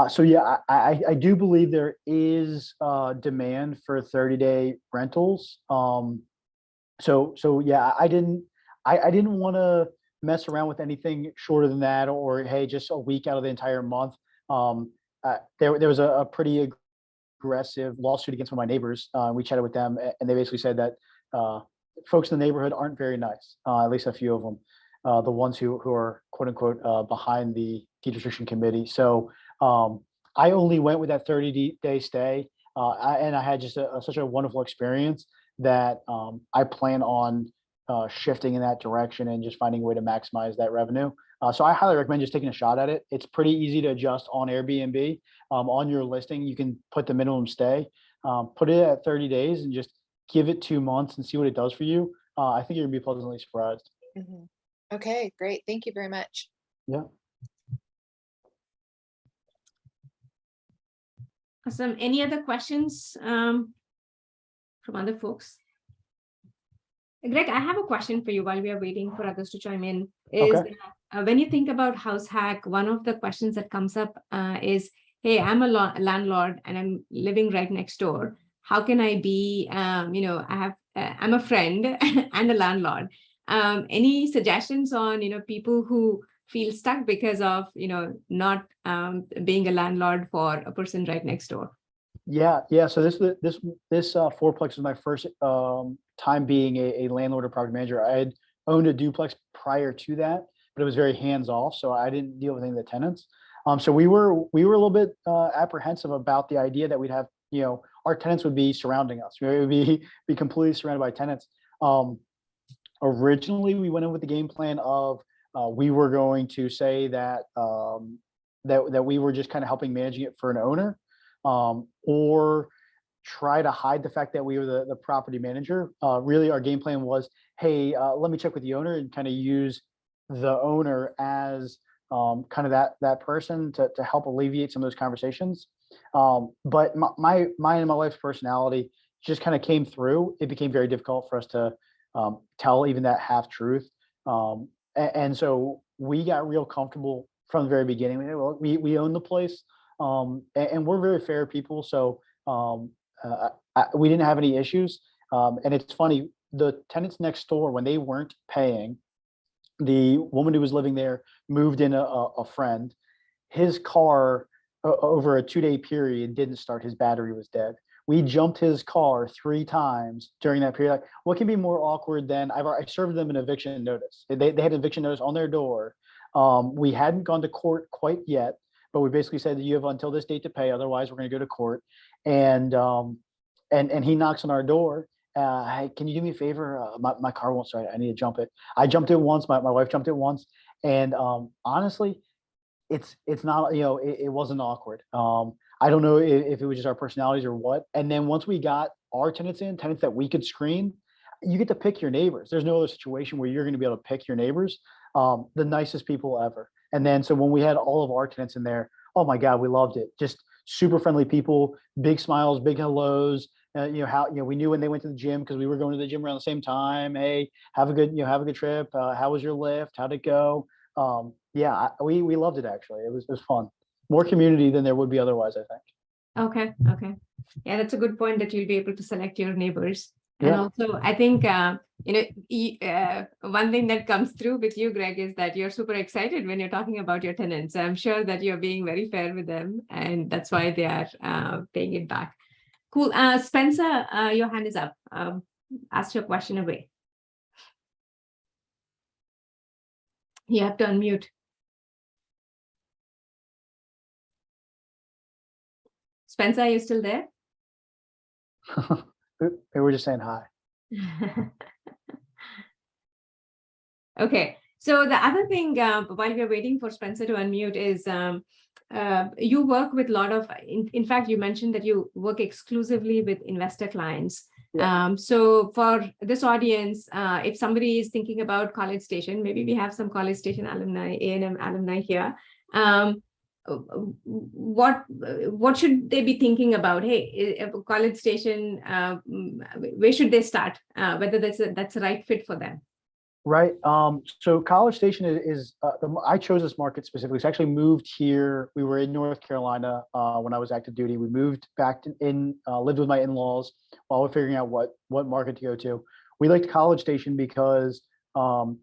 So yeah, I do believe there is demand for 30-day rentals. So yeah, I didn't want to mess around with anything shorter than that, or hey, just a week out of the entire month. There was a pretty aggressive lawsuit against one of my neighbors. We chatted with them, and they basically said that folks in the neighborhood aren't very nice. At least a few of them, the ones who are quote unquote behind the deed restriction committee. So I only went with that 30-day stay, and I had just such a wonderful experience that I plan on shifting in that direction and just finding a way to maximize that revenue. So I highly recommend just taking a shot at it. It's pretty easy to adjust on Airbnb. On your listing, you can put the minimum stay, put it at 30 days, and just give it 2 months and see what it does for you. I think you're gonna be pleasantly surprised. Okay, great. Thank you very much. Yeah. Awesome. Any other questions from other folks? Greg, I have a question for you while we are waiting for others to chime in. Okay. When you think about house hack, one of the questions that comes up is, hey, I'm a landlord and I'm living right next door. How can I be, I'm a friend and a landlord. Any suggestions on, people who feel stuck because of, not being a landlord for a person right next door? Yeah. So this fourplex was my first time being a landlord or property manager. I had owned a duplex prior to that, but it was very hands off, so I didn't deal with any of the tenants. So we were a little bit apprehensive about the idea that we'd have, our tenants would be surrounding us. We would be completely surrounded by tenants. Originally, we went in with the game plan of we were going to say that that we were just kind of helping managing it for an owner, or try to hide the fact that we were the property manager. Really, our game plan was, hey, let me check with the owner and kind of use the owner as kind of that person to help alleviate some of those conversations. But mine and my wife's personality just kind of came through. It became very difficult for us to tell even that half truth. And so we got real comfortable from the very beginning. We own the place, and we're very fair people. So we didn't have any issues. And it's funny, the tenants next door, when they weren't paying, the woman who was living there moved in a friend. His car over a 2-day period didn't start. His battery was dead. We jumped his car 3 times during that period. Like, what can be more awkward than I served them an eviction notice. They had an eviction notice on their door. We hadn't gone to court quite yet, but we basically said that you have until this date to pay. Otherwise, we're going to go to court. And he knocks on our door. Hey, can you do me a favor? My car won't start. I need to jump it. I jumped it once. My wife jumped it once. And honestly, it's not, it wasn't awkward. I don't know if it was just our personalities or what. And then once we got our tenants that we could screen, you get to pick your neighbors. There's no other situation where you're going to be able to pick your neighbors. The nicest people ever. And then, so when we had all of our tenants in there, oh my God, we loved it. Just super friendly people, big smiles, big hellos. We knew when they went to the gym because we were going to the gym around the same time. Hey, have a good trip. How was your lift? How'd it go? We loved it actually. It was fun. More community than there would be otherwise, I think. Okay. Yeah, that's a good point that you'll be able to select your neighbors. And Yeah. also, I think, one thing that comes through with you, Greg, is that you're super excited when you're talking about your tenants. I'm sure that you're being very fair with them, and that's why they are paying it back. Cool. Spencer, your hand is up. Ask your question away. You have to unmute. Spencer, are you still there? We were just saying hi. Okay. So the other thing, while we're waiting for Spencer to unmute, is you work with a lot of, in fact, you mentioned that you work exclusively with investor clients. Yeah. So for this audience, if somebody is thinking about College Station, maybe we have some College Station alumni, A&M alumni here. What should they be thinking about? Hey, College Station, where should they start? Whether that's the right fit for them. Right. So College Station I chose this market specifically. So I actually moved here. We were in North Carolina when I was active duty. We moved back lived with my in-laws while we're figuring out what market to go to. We liked College Station because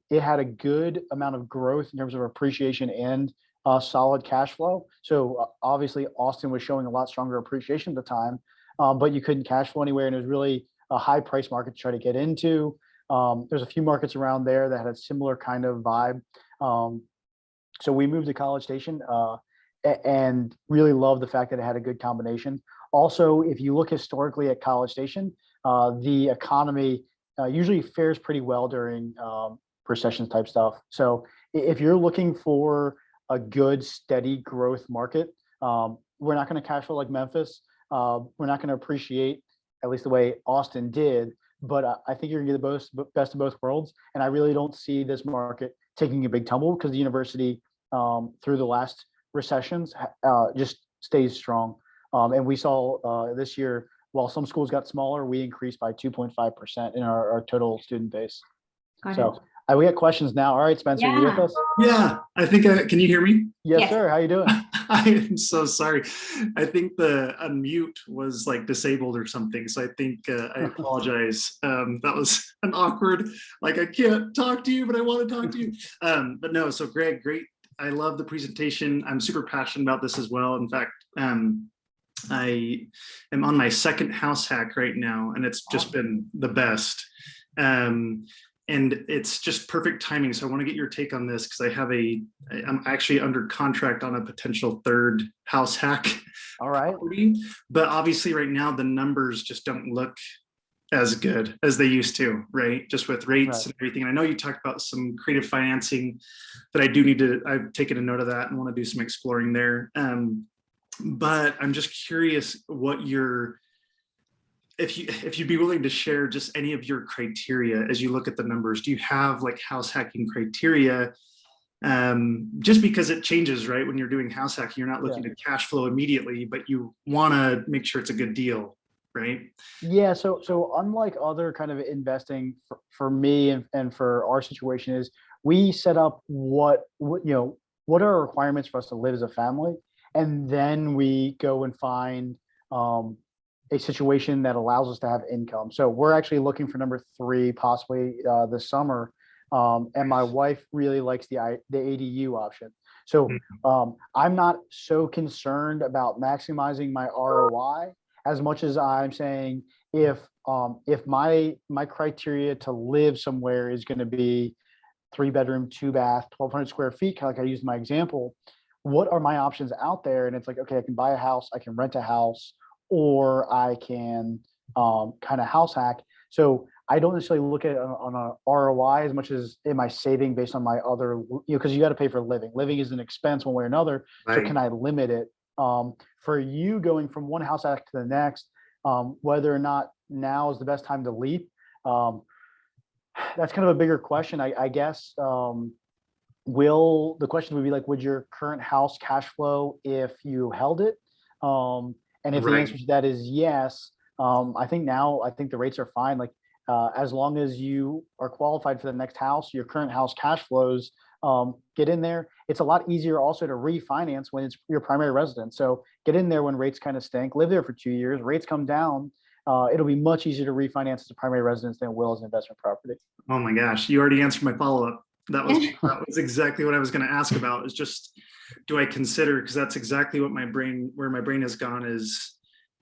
it had a good amount of growth in terms of appreciation and solid cash flow. So obviously Austin was showing a lot stronger appreciation at the time, but you couldn't cash flow anywhere, and it was really a high price market to try to get into. There's a few markets around there that had a similar kind of vibe. So we moved to College Station and really loved the fact that it had a good combination. Also, if you look historically at College Station, the economy usually fares pretty well during recession type stuff. So if you're looking for a good, steady growth market, we're not going to cash flow like Memphis. We're not going to appreciate, at least the way Austin did. But I think you're gonna get the best of both worlds. And I really don't see this market taking a big tumble because the university through the last recessions just stays strong. And we saw this year, while some schools got smaller, we increased by 2.5% in our total student base. So we got questions now. All right, Spencer, you with us? Yeah, I think, can you hear me? Yes, sir. How you doing? I am so sorry. I think the unmute was like disabled or something. So I think I apologize. That was an awkward, like, I can't talk to you, but I want to talk to you. But no, so Greg, great. I love the presentation. I'm super passionate about this as well. In fact, I am on my second house hack right now, and it's just been the best. And it's just perfect timing. So I want to get your take on this because I'm actually under contract on a potential third house hack. All right. But obviously right now the numbers just don't look as good as they used to, right? Just with rates and everything. And I know you talked about some creative financing that I've taken a note of that and want to do some exploring there. But I'm just curious what if you'd be willing to share just any of your criteria as you look at the numbers. Do you have like house hacking criteria? Just because it changes, right? When you're doing house hacking, you're not looking to cash flow immediately, but you want to make sure it's a good deal, right? Yeah. So unlike other kind of investing for me and for our situation is we set up what are our requirements for us to live as a family, and then we go and find a situation that allows us to have income. So we're actually looking for number 3, possibly this summer. And my wife really likes the ADU option. So I'm not so concerned about maximizing my ROI as much as I'm saying if my criteria to live somewhere is going to be 3-bedroom, 2-bath, 1,200 square feet, kind of like I used my example, what are my options out there? And it's like, okay, I can buy a house, I can rent a house, or I can kind of house hack. So I don't necessarily look at it on a ROI as much as am I saving based on my other, because you got to pay for living. Living is an expense one way or another. Right. So can I limit it? For you going from one house hack to the next, whether or not now is the best time to leap, that's kind of a bigger question, I guess. The question would be like, would your current house cash flow if you held it? And if the answer to that is yes, I think the rates are fine. Like as long as you are qualified for the next house, your current house cash flows get in there. It's a lot easier also to refinance when it's your primary residence. So get in there when rates kind of stink, live there for 2 years, rates come down, it'll be much easier to refinance as a primary residence than it will as an investment property. Oh my gosh, you already answered my follow-up. That was exactly what I was going to ask about, is just, do I consider, because that's exactly what where my brain has gone is,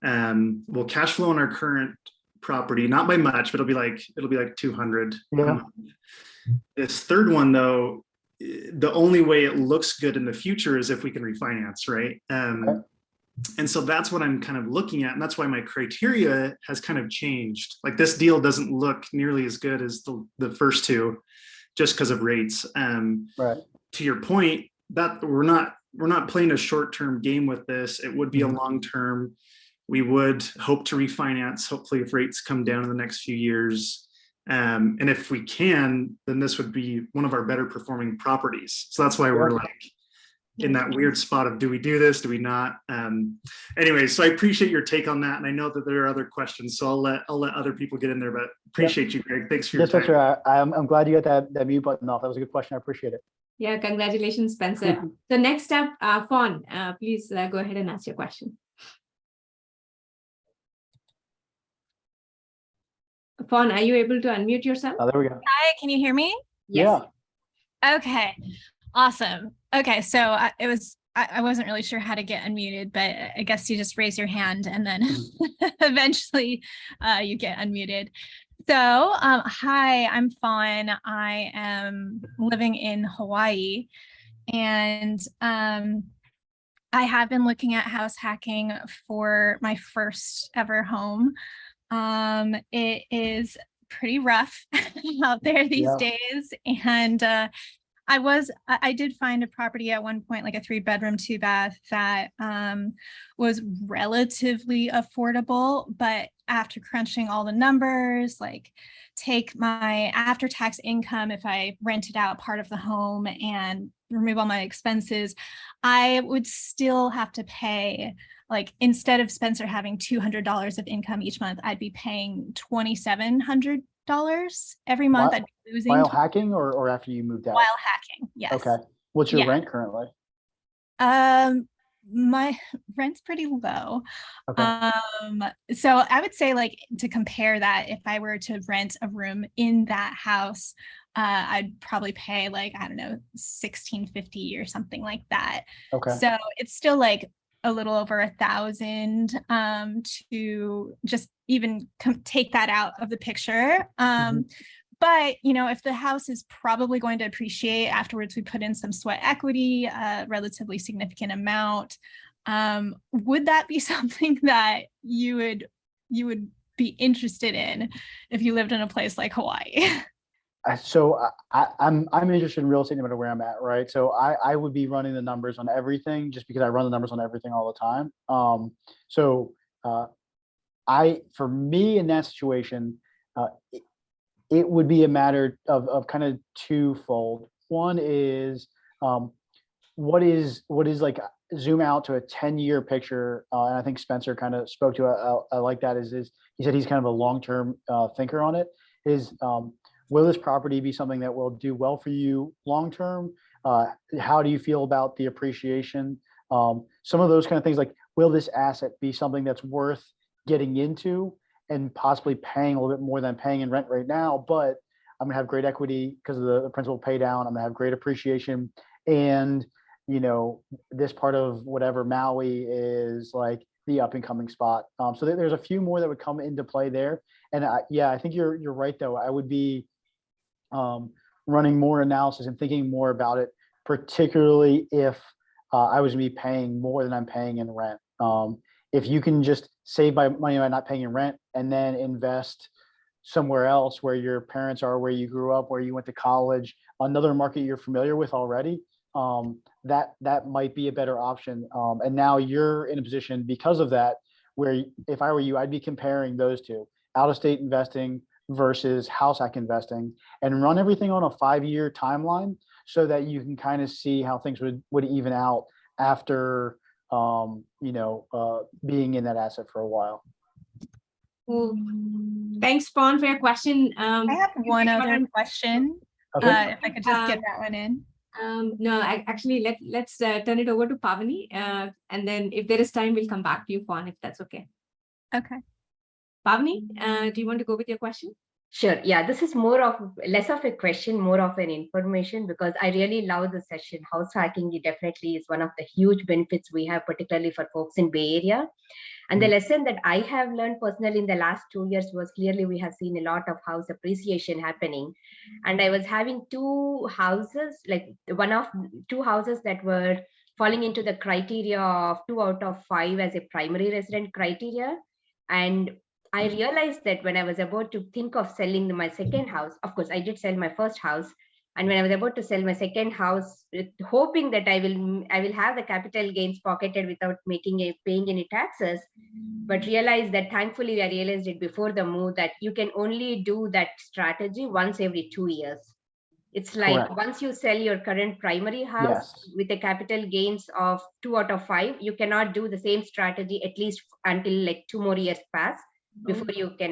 we'll cash flow on our current property, not by much, but it'll be like 200 a Yeah. month. This third one though, the only way it looks good in the future is if we can refinance, right? Okay. And so that's what I'm kind of looking at. And that's why my criteria has kind of changed. Like, this deal doesn't look nearly as good as the first two, just because of rates. Right. To your point, that we're not playing a short-term game with this. It would be a long-term. We would hope to refinance, hopefully, if rates come down in the next few years. And if we can, then this would be one of our better performing properties. So that's why we're like in that weird spot of, do we do this? Do we not? Anyway, so I appreciate your take on that. And I know that there are other questions, so I'll let other people get in there, but appreciate you, Greg. Thanks for your time. Spencer, I'm glad you got that mute button off. That was a good question. I appreciate it. Yeah, congratulations, Spencer. So next up, Fawn, please go ahead and ask your question. Fawn, are you able to unmute yourself? Oh, there we go. Hi, can you hear me? Yes. Yeah. Okay, awesome. Okay, so I wasn't really sure how to get unmuted, but I guess you just raise your hand and then eventually you get unmuted. So hi, I'm Fawn. I am living in Hawaii, and I have been looking at house hacking for my first ever home. It is pretty rough out there these days, and I did find a property at one point, like a 3-bedroom, 2-bath that was relatively affordable, but after crunching all the numbers, like take my after-tax income if I rented out part of the home and remove all my expenses, I would still have to pay, like, instead of Spencer having $200 of income each month, I'd be paying $2,700 every month. I'd be losing. While hacking or after you moved out? While hacking, yes. Okay. What's your rent currently? My rent's pretty low. Okay. So I would say, like, to compare that, if I were to rent a room in that house, I'd probably pay, like, I don't know, $1,650 or something like that. Okay. So it's still like a little over $1,000 to just even take that out of the picture. But, you know, if the house is probably going to appreciate afterwards, we put in some sweat equity, a relatively significant amount. Would that be something that you would be interested in if you lived in a place like Hawaii? So I'm interested in real estate no matter where I'm at, right? So I would be running the numbers on everything just because I run the numbers on everything all the time. For me in that situation, it would be a matter of kind of twofold. One is what is like, zoom out to a 10-year picture, and I think Spencer kind of spoke to I like that, is he said he's kind of a long-term thinker on it, is will this property be something that will do well for you long-term? How do you feel about the appreciation? Some of those kind of things, like, will this asset be something that's worth getting into and possibly paying a little bit more than paying in rent right now, but I'm gonna have great equity because of the principal pay down. I'm gonna have great appreciation. And, you know, this part of whatever Maui is like the up and coming spot. So there's a few more that would come into play there. And I think you're right though. I would be running more analysis and thinking more about it, particularly if I was gonna be paying more than I'm paying in rent. If you can just save money by not paying in rent and then invest somewhere else where your parents are, where you grew up, where you went to college, another market you're familiar with already, that might be a better option. And now you're in a position because of that, where if I were you, I'd be comparing those two, out-of-state investing versus house hack investing, and run everything on a 5-year timeline so that you can kind of see how things would even out after being in that asset for a while. Well, thanks, Fawn, for your question. I have one other question. Okay. If I could just get that one in. No, actually, let's turn it over to Pavani, and then if there is time, we'll come back to you, Fawn, if that's okay. Okay. Pavni, do you want to go with your question? Sure. Yeah, this is less of a question, more of an information, because I really love the session. House hacking definitely is one of the huge benefits we have, particularly for folks in Bay Area. And the lesson that I have learned personally in the last 2 years was clearly we have seen a lot of house appreciation happening. And I was having two houses, like two houses that were falling into the criteria of 2 out of 5 as a primary resident criteria. And I realized that when I was about to think of selling my second house, of course, I did sell my first house. And when I was about to sell my second house, hoping that I will have the capital gains pocketed without paying any taxes, but realized that thankfully I realized it before the move that you can only do that strategy once every 2 years. It's like Correct. once you sell your current primary house with the capital gains of 2 out of 5, you cannot do the same strategy at least until like 2 more years pass before you can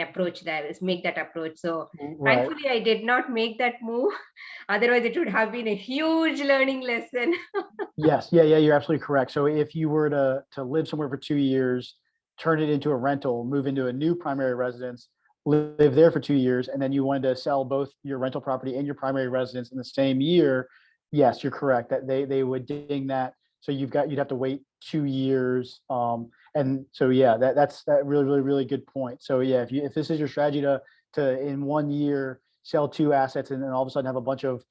make that approach. So thankfully I did not make that move. Otherwise it would have been a huge learning lesson. Yes. Yeah. You're absolutely correct. So if you were to live somewhere for 2 years, turn it into a rental, move into a new primary residence, live there for 2 years, and then you wanted to sell both your rental property and your primary residence in the same year, yes, you're correct that they would ding that. So you'd have to wait 2 years. And so yeah, that's really good point. So yeah, if this is your strategy to in 1 year sell 2 assets and then all of a sudden have a bunch of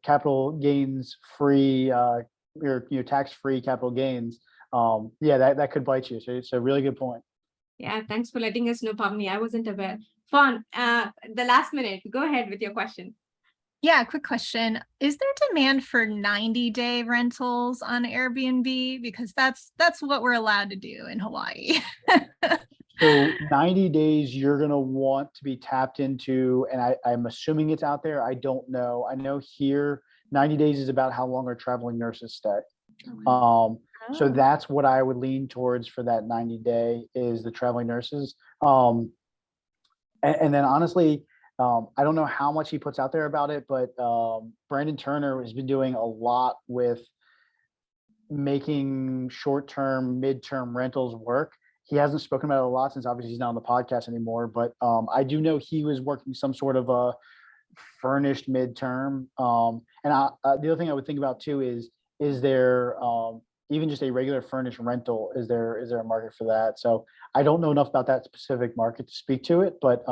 capital gains free or tax free capital gains, that could bite you. So it's a really good point. Yeah, thanks for letting us know, Pavni. I wasn't aware. Fawn, the last minute, go ahead with your question. Yeah, quick question. Is there demand for 90-day rentals on Airbnb? Because that's what we're allowed to do in Hawaii. So 90 days you're going to want to be tapped into, and I'm assuming it's out there. I don't know. I know here 90 days is about how long our traveling nurses stay. So that's what I would lean towards for that 90-day is the traveling nurses. And then honestly, I don't know how much he puts out there about it, but Brandon Turner has been doing a lot with making short-term, mid-term rentals work. He hasn't spoken about it a lot since obviously he's not on the podcast anymore, but I do know he was working some sort of a furnished midterm. And the other thing I would think about too is there even just a regular furnished rental? Is there a market for that? So I don't know enough about that specific market to speak to it, but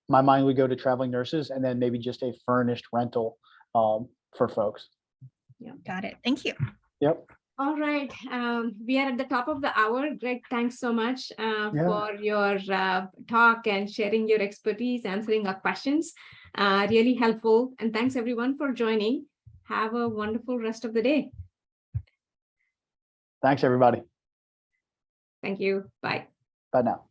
my mind would go to traveling nurses and then maybe just a furnished rental for folks. Yeah, got it. Thank you. Yep. All right. We are at the top of the hour. Greg, thanks so much for your talk and sharing your expertise, answering our questions. Really helpful. And thanks everyone for joining. Have a wonderful rest of the day. Thanks, everybody. Thank you. Bye. Bye now.